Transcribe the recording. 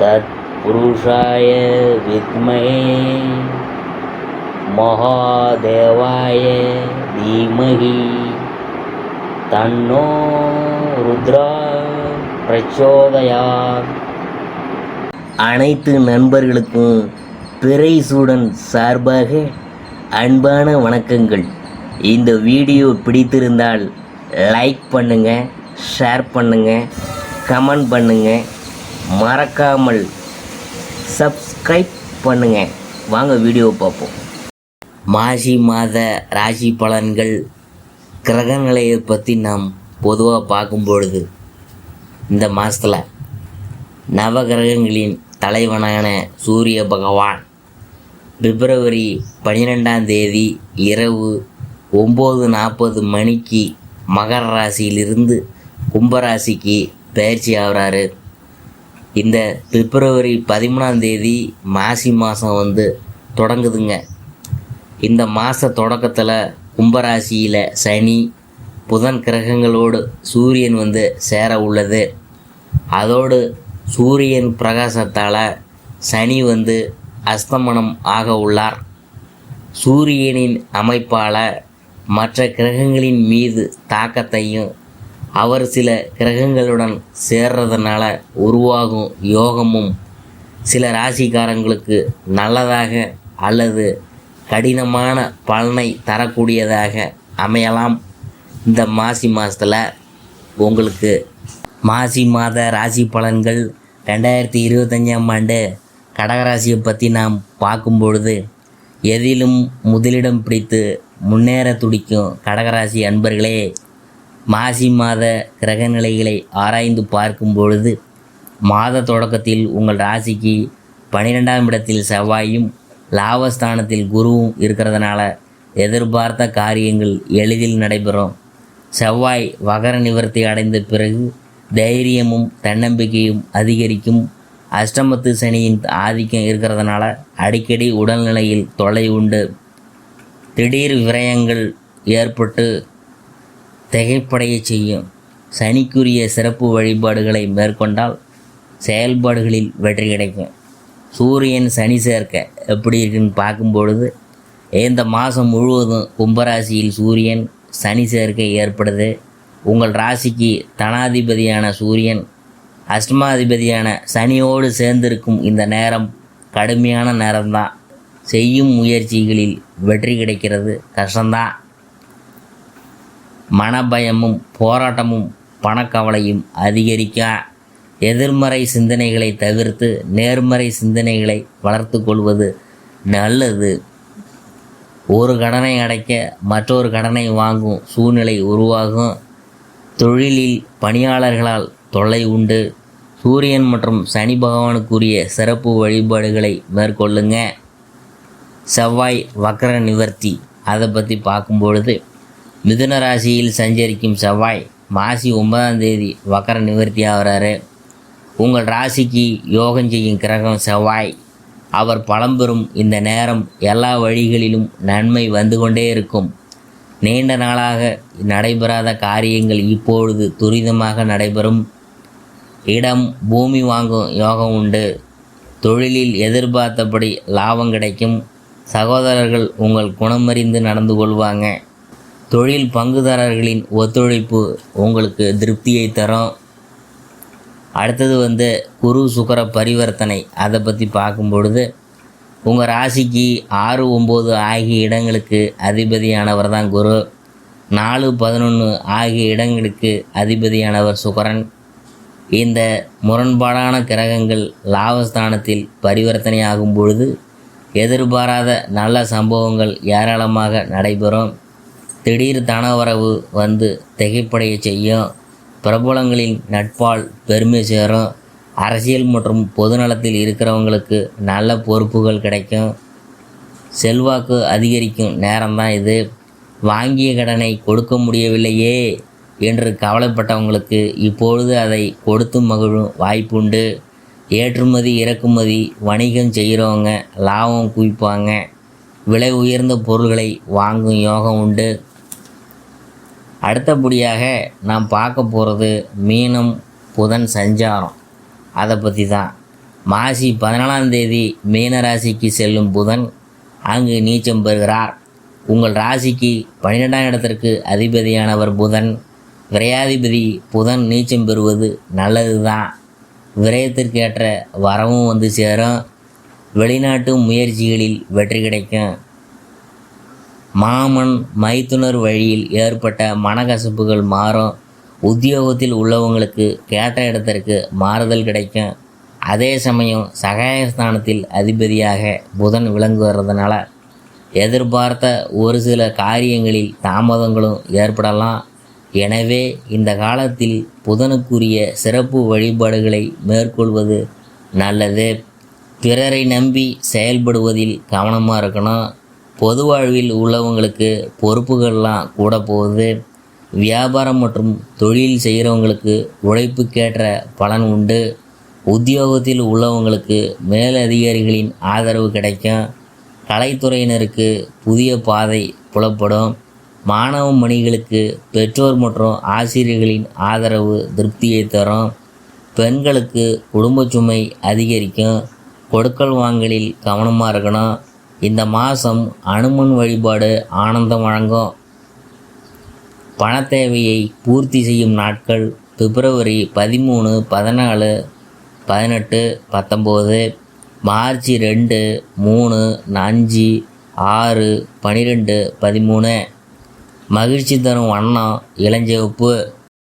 तत्पुरुषाय विद्महे महादेवाय धीमहि तन्नो रुद्रा प्रचोदयात्. அனைத்து நண்பர்களுக்கும் பிறைசூடன் சார்பாக அன்பான வணக்கங்கள். இந்த வீடியோ பிடித்திருந்தால் லைக் பண்ணுங்கள், ஷேர் பண்ணுங்கள், கமெண்ட் பண்ணுங்கள், மறக்காமல் சப்ஸ்கிரைப் பண்ணுங்கள். வாங்க வீடியோ பார்ப்போம். மாசி மாத ராசி பலன்கள் கிரகநிலையை பற்றி நாம் பொதுவாக பார்க்கும் பொழுது, இந்த மாதத்தில் நவகிரகங்களின் தலைவனான சூரிய பகவான் பிப்ரவரி 12ஆம் தேதி இரவு 9:40 மணிக்கு மகர ராசியிலிருந்து கும்பராசிக்கு பயிற்சி ஆகிறாரு. இந்த பிப்ரவரி 13ஆம் தேதி மாசி மாதம் தொடங்குதுங்க. இந்த மாத தொடக்கத்தில் கும்பராசியில் சனி புதன் கிரகங்களோடு சூரியன் சேர உள்ளது. அதோடு சூரியன் பிரகாசத்தால் சனி அஸ்தமனம் ஆக உள்ளார். சூரியனின் அமைப்பால் மற்ற கிரகங்களின் மீது தாக்கத்தையும் அவர் சில கிரகங்களுடன் சேர்றதுனால உருவாகும் யோகமும் சில ராசிக்காரங்களுக்கு நல்லதாக அல்லது கடினமான பலனை தரக்கூடியதாக அமையலாம். இந்த மாசி மாதத்தில் உங்களுக்கு மாசி மாத ராசி பலன்கள் 2025ஆம் ஆண்டு கடகராசியை பற்றி நாம் பார்க்கும் பொழுது, எதிலும் முதலிடம் பிடித்து முன்னேற துடிக்கும் கடகராசி அன்பர்களே, மாசி மாத கிரகநிலைகளை ஆராய்ந்து பார்க்கும் பொழுது மாத தொடக்கத்தில் உங்கள் ராசிக்கு 12ஆம் இடத்தில் செவ்வாயும் லாபஸ்தானத்தில் குருவும் இருக்கிறதுனால எதிர்பார்த்த காரியங்கள் எளிதில் நடைபெறும். செவ்வாய் வகர நிவர்த்தி அடைந்த பிறகு தைரியமும் தன்னம்பிக்கையும் அதிகரிக்கும். அஷ்டமத்து சனியின் ஆதிக்கம் இருக்கிறதுனால அடிக்கடி உடல்நிலையில் தொல்லை உண்டு. திடீர் விரயங்கள் ஏற்பட்டு திகைப்படைய செய்யும். சனிக்குரிய சிறப்பு வழிபாடுகளை மேற்கொண்டால் செயல்பாடுகளில் வெற்றி கிடைக்கும். சூரியன் சனி சேர்க்க எப்படி இருக்குன்னு பார்க்கும்பொழுது, இந்த மாதம் முழுவதும் கும்பராசியில் சூரியன் சனி சேர்க்கை ஏற்படுது. உங்கள் ராசிக்கு தனாதிபதியான சூரியன் அஷ்டமாதிபதியான சனியோடு சேர்ந்திருக்கும் இந்த நேரம் கடுமையான நேரம்தான். செய்யும் முயற்சிகளில் வெற்றி கிடைக்கிறது கஷ்டம்தான். மனபயமும் போராட்டமும் பணக்கவலையும் அதிகரிக்க எதிர்மறை சிந்தனைகளை தவிர்த்து நேர்மறை சிந்தனைகளை வளர்த்து கொள்வது நல்லது. ஒரு கடனை அடைக்க மற்றொரு கடனை வாங்கும் சூழ்நிலை உருவாகும். தொழிலில் பணியாளர்களால் தொல்லை உண்டு. சூரியன் மற்றும் சனி பகவானுக்குரிய சிறப்பு வழிபாடுகளை மேற்கொள்ளுங்க. செவ்வாய் வக்ர நிவர்த்தி, அதை பற்றி பார்க்கும்பொழுது, மிதுன ராசியில் சஞ்சரிக்கும் செவ்வாய் மாசி 9ஆம் தேதி வக்ர நிவர்த்தி ஆகிறாரு. உங்கள் ராசிக்கு யோகம் செய்யும் கிரகம் செவ்வாய். அவர் பலம்பெறும் இந்த நேரம் எல்லா வழிகளிலும் நன்மை வந்து கொண்டே இருக்கும். நீண்ட நாளாக நடைபெறாத காரியங்கள் இப்பொழுது துரிதமாக நடைபெறும். இடம் பூமி வாங்கும் யோகம் உண்டு. தொழிலில் எதிர்பார்த்தபடி லாபம் கிடைக்கும். சகோதரர்கள் உங்கள் குணமறிந்து நடந்து கொள்வாங்க. தொழில் பங்குதாரர்களின் ஒத்துழைப்பு உங்களுக்கு திருப்தியை தரும். அடுத்தது குரு சுக்கிர பரிவர்த்தனை, அதை பற்றி பார்க்கும் பொழுது, உங்கள் ராசிக்கு 6, 9 ஆகிய இடங்களுக்கு அதிபதியானவர் தான் குரு. 4, 11 ஆகிய இடங்களுக்கு அதிபதியானவர் சுக்கிரன். இந்த முரண்பாடான கிரகங்கள் லாபஸ்தானத்தில் பரிவர்த்தனை ஆகும் பொழுது எதிர்பாராத நல்ல சம்பவங்கள் ஏராளமாக நடைபெறும். திடீர் தனவரவு திகைப்படைய செய்யும். பிரபலங்களின் நட்பால் பெருமை சேரும். அரசியல் மற்றும் பொதுநலத்தில் இருக்கிறவங்களுக்கு நல்ல பொறுப்புகள் கிடைக்கும். செல்வாக்கு அதிகரிக்கும் நேரம்தான் இது. வாங்கிய கடனை கொடுக்க முடியவில்லையே என்று கவலைப்பட்டவங்களுக்கு இப்பொழுது அதை கொடுத்து மகிழும் வாய்ப்புண்டு. ஏற்றுமதி இறக்குமதி வணிகம் செய்கிறவங்க லாபம் குவிப்பாங்க. விலை உயர்ந்த பொருள்களை வாங்கும் யோகம் உண்டு. அடுத்தபடியாக நாம் பார்க்க போகிறது மீனம் புதன் சஞ்சாரம், அதை பற்றி தான். மாசி 14ஆம் தேதி மீன ராசிக்கு செல்லும் புதன் அங்கு நீச்சம் பெறுகிறார். உங்கள் ராசிக்கு 12ஆம் இடத்திற்கு அதிபதியானவர் புதன். விரையாதிபதி புதன் நீச்சம் பெறுவது நல்லது தான். விரயத்திற்கேற்ற வரவும் வந்து சேரும். வெளிநாட்டு முயற்சிகளில் வெற்றி கிடைக்கும். மாமன் மைத்துனர் வழியில் ஏற்பட்ட மனக்கசப்புகள் மாறும். உத்தியோகத்தில் உள்ளவங்களுக்கு கேட்ட இடத்திற்கு மாறுதல் கிடைக்கும். அதே சமயம் சகாயஸ்தானத்தில் அதிபதியாக புதன் விளங்குகிறதுனால எதிர்பார்த்த ஒரு சில காரியங்களில் தாமதங்களும் ஏற்படலாம். எனவே இந்த காலத்தில் புதனுக்குரிய சிறப்பு வழிபாடுகளை மேற்கொள்வது நல்லது. பிறரை நம்பி செயல்படுவதில் கவனமாக இருக்கணும். பொது வாழ்வில் உள்ளவங்களுக்கு பொறுப்புகள்லாம் கூட போகுது. வியாபாரம் மற்றும் தொழில் செய்கிறவங்களுக்கு உழைப்புக்கேற்ற பலன் உண்டு. உத்தியோகத்தில் உள்ளவங்களுக்கு மேலதிகாரிகளின் ஆதரவு கிடைக்கும். கலைத்துறையினருக்கு புதிய பாதை புலப்படும். மாணவ மணிகளுக்கு பெற்றோர் மற்றும் ஆசிரியர்களின் ஆதரவு திருப்தியை தரும். பெண்களுக்கு குடும்ப சுமை அதிகரிக்கும். கொடுக்கல் வாங்கலில் கவனமாக இருக்கணும். இந்த மாதம் அனுமன் வழிபாடு ஆனந்தம் வழங்கும். பணத்தேவையை பூர்த்தி செய்யும் நாட்கள் பிப்ரவரி 13, 14, 18, 19, மார்ச் 2, 3, 5, 6, 12, 13. மகிழ்ச்சி தரும் வண்ணம் இளஞ்சிவப்பு.